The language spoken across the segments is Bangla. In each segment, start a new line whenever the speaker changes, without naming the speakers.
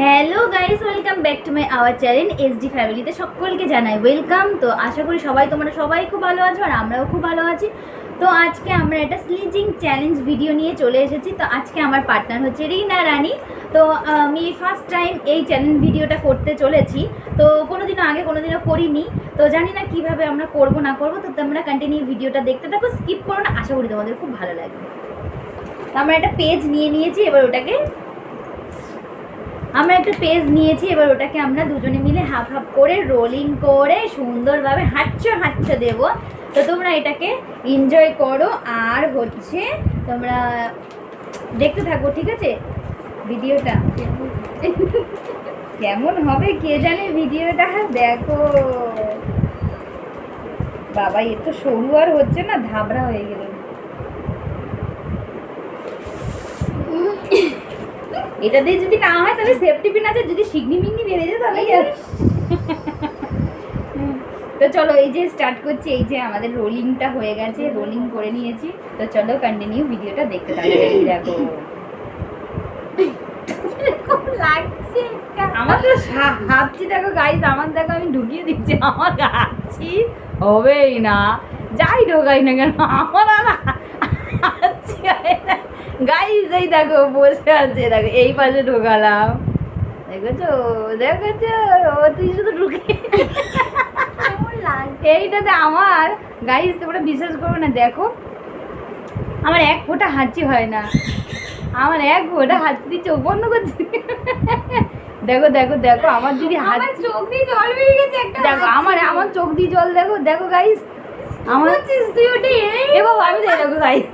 Hello guys, welcome back to my our channel SD ফ্যামিলিতে সকলকে জানাই ওয়েলকাম। তো আশা করি তোমরা সবাই খুব ভালো আছো আর আমরাও খুব ভালো আছি। তো আজকে আমরা একটা স্লিচিং চ্যালেঞ্জ ভিডিও নিয়ে চলে এসেছি। তো আজকে আমার পার্টনার হচ্ছে রিনা রানী। তো আমি ফার্স্ট টাইম এই চ্যালেঞ্জ ভিডিওটা করতে চলেছি। তো কোনোদিনও করিনি। তো জানি না কিভাবে আমরা করব না করব। তো তোমরা কন্টিনিউ ভিডিওটা দেখতে থাকো, স্কিপ করো না, আশা করি তোমাদের খুব ভালো লাগবে। তো আমরা একটা পেজ নিয়েছি, এবার ওটাকে আমরা দুজনে মিলে হাফ হাফ করে রোলিং করে সুন্দরভাবে হাঁটছো দেবো। তো তোমরা এটাকে এনজয় করো আর হচ্ছে তোমরা দেখতে থাকো, ঠিক আছে? ভিডিওটা কেমন হবে কে জানে। ভিডিওটা দেখো বাবা, এ তো সরু আর হচ্ছে না, ধাবড়া হয়ে গেল। এটা দিয়ে যদি না হয় তাহলে সেফটি পিন আছে, যদি শিগনি মিগনি বেড়ে যায় তাহলে তো চলো, এই যে স্টার্ট করছি। এই যে আমাদের রোলিংটা হয়ে গেছে, রোলিং করে নিয়েছি। তো চলো কন্টিনিউ ভিডিওটা দেখতে থাকো। দেখো লাগছে আমার তো হাঁপছি, দেখো গাইজ, আমার দেখো আমি ঢুকিয়ে দিচ্ছি, আমার হাঁপছি হবেই না, যাই ঢোকাই না কেন আমার আর হাঁপছি গাইজ। এই দেখো বসে আছে, দেখো এই পাশে ঢোকালাম, দেখেছো ও তুই শুধু ঢুকে এইটাতে আমার গাইজ, তোমরা বিশ্বাস করবে না, দেখো আমার এক ফোঁটা হাঁচি হয় না, আমার এক ফোঁটা হাঁচি দিয়ে চোখ বন্ধ করছি। দেখো দেখো দেখো আমার যদি চোখ দিয়ে জল বেরিয়ে গেছে একটা, দেখো আমার চোখ দিয়ে জল, দেখো দেখো গাইজ, আমার তুই ওটা এবার আমি দেখো গাইজ,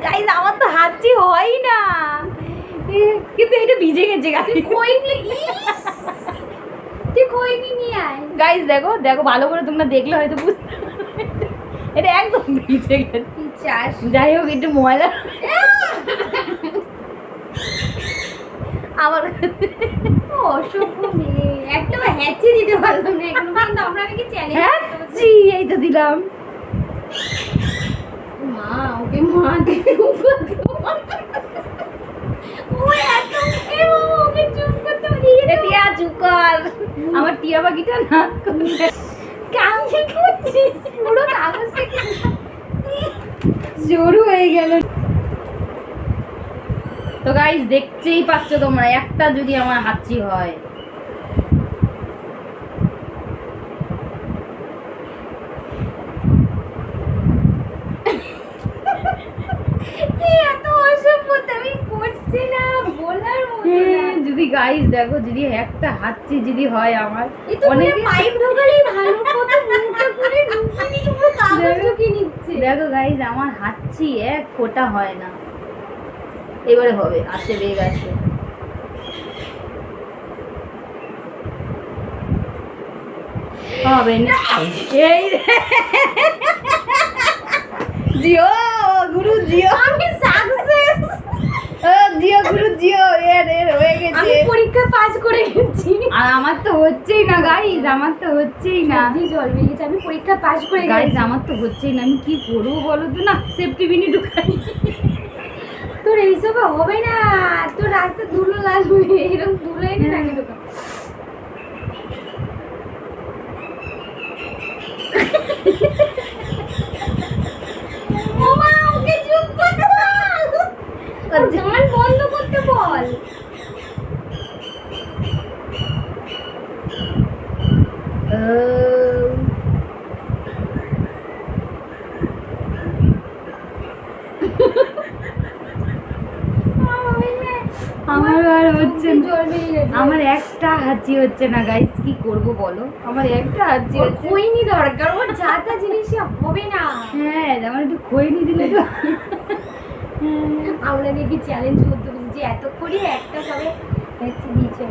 গাইজ আমার তো হাঁচি হয় না, কিন্তু এটা ভিজে গেছে গাইজ। দেখো দেখো ভালো করে তোমরা দেখলে হয়তো বুঝতে, এটা একদম ভিজে গেছে। যাই হোক, একটু ময়লা আমার অসভ্য মেয়ে, একটা হ্যাচি দিতে পারলাম না এখনো পর্যন্ত। আমরা নাকি চ্যালেঞ্জ হ্যাচি এই তো দিলাম। মা ওকে মা দিয়ে আমার টিয়া পাখিটা না পুরো কাগজটা জোরু হয়ে গেল। তো গাইস দেখতেই পাচ্ছ তোমরা, একটা যদি আমার হাঁচি হয়, যদি গাইস দেখো, যদি একটা হাঁচি যদি হয় আমার, অনেকে পাইপ ঢোকালেই ভালো, কত মুখটা করে পুরো কাগজ ঢুকিয়ে নিচ্ছে। দেখো গাইস আমার হাঁচি এক ফোঁটা হয় না। এবারে হবে, আসে বেগ আসে। হবে না এই জিও গুরু জিও, আমি সাকসেস, জিও গুরু জিও, এর হয়ে গেছে, আমি পরীক্ষা পাস করে গেছি। আর আমার তো হচ্ছেই না গাইস, আমার তো হচ্ছেই না, জল বেরিয়ে গেছে, আমি পরীক্ষা পাস করে গেছি গাইস, আমার তো হচ্ছেই না। আমি কি করবো বলো তো? না, সেফটি পিনি ঢুকাই, তোর এইসব হবে না, তোর রাস্তা ধুলো লাগবে, এরকম ধুলো এনে রাখি ঢোকা। গান বন্ধ করতে বল। আমার আর হচ্ছে, আমার একটা হাঁচি হচ্ছে না গাইস, কি করব বলো? আমার একটা হাঁচি হচ্ছে, খৈনি দরকার, ওর যাতা জিনিসই হবে না। হ্যাঁ, আমার একটু খৈনি দিলে তো। আমরা নাকি চ্যালেঞ্জ করতে বলছি যে এত করি একটা সবে হচ্ছে দিয়েছে।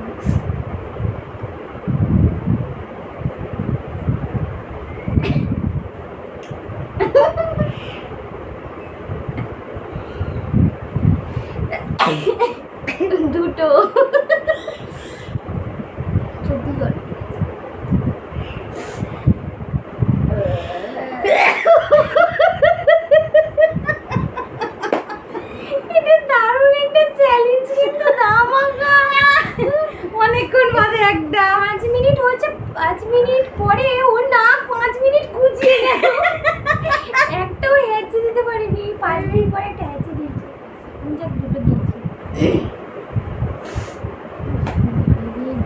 দুটো সত্যি করে
চ্যালেঞ্জ কিন্তু ধামাকা।
অনেকক্ষণ বাদে একটা
5 মিনিট হয়েছে, 5 মিনিট পরে ও না 5 মিনিট গুজিয়ে গেল। একটাও হ্যাচে দিতে পারিনি, 5 মিনিট পরে একটা হ্যাচে দিয়েছে। আমি যাক দুটো দিয়েছি।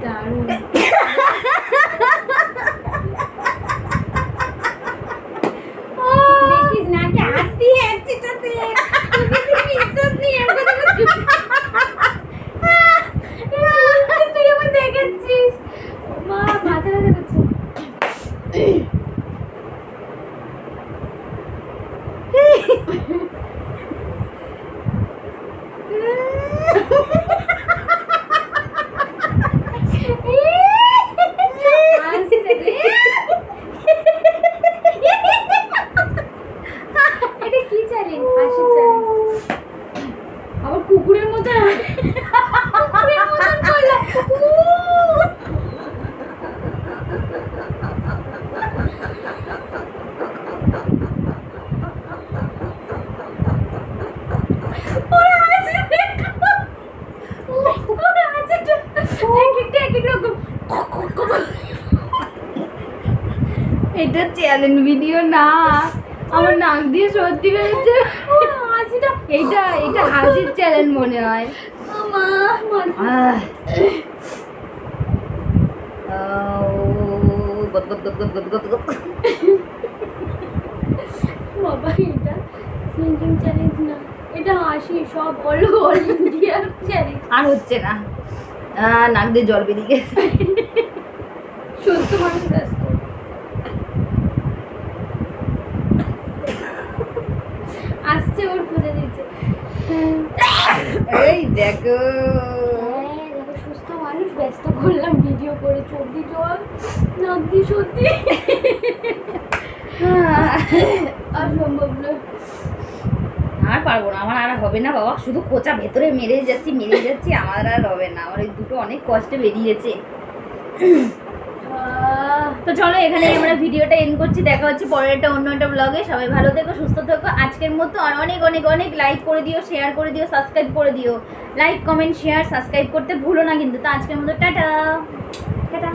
দারুণ। দেখিস না কি হাসি হ্যাচেটাতে, বিশ্বাস নেই এর কথা। তুই আমার দেখাচ্ছিস, মা মাথা ব্যথা করছে। এটা কি চ্যালেঞ্জ? হাসির চ্যালেঞ্জ। আবার কুকুরের মতো করলো।
এটা চ্যালেঞ্জ ভিডিও না, আমার নাক দিয়ে সত্যি বেরোচ্ছে
হাসিটা।
এইটা এটা হাসির চ্যালেঞ্জ মনে হয়। আহ। গদ গদ গদ গদ গদ গদ গদ।
বাবা এটা সিঙ্গিং চ্যালেঞ্জ না, এটা হাসি। সব অল ইন্ডিয়ার চ্যালেঞ্জ।
আর হচ্ছে না, নাক দিয়ে জল বেরিয়ে গেছে।
সুস্থ মানুষ ব্যস্ত। আসছে, ওর খুঁজে দিচ্ছে।
এই দেখো,
দেখো সুস্থ মানুষ ব্যস্ত করলাম ভিডিও করে। চোখ দিয়ে জল, নাক দিয়ে সত্যি। আর সম্ভব না।
আর পারবো না, আমার আর হবে না বাবা, শুধু কোচা ভেতরে মেরে যাচ্ছি, আমার আর হবে না। আমার এই দুটো অনেক কষ্টে বেরিয়েছে। তো চলো এখানে আমরা ভিডিওটা এন্ড করছি। দেখা হচ্ছে পরের অন্য একটা ব্লগে। সবাই ভালো থেকো, সুস্থ থেকো। আজকের মতো আর অনেক অনেক অনেক লাইক করে দিও, শেয়ার করে দিও, সাবস্ক্রাইব করে দিও। লাইক কমেন্ট শেয়ার সাবস্ক্রাইব করতে ভুলো না কিন্তু। তো আজকের মতো টাটা টাটা।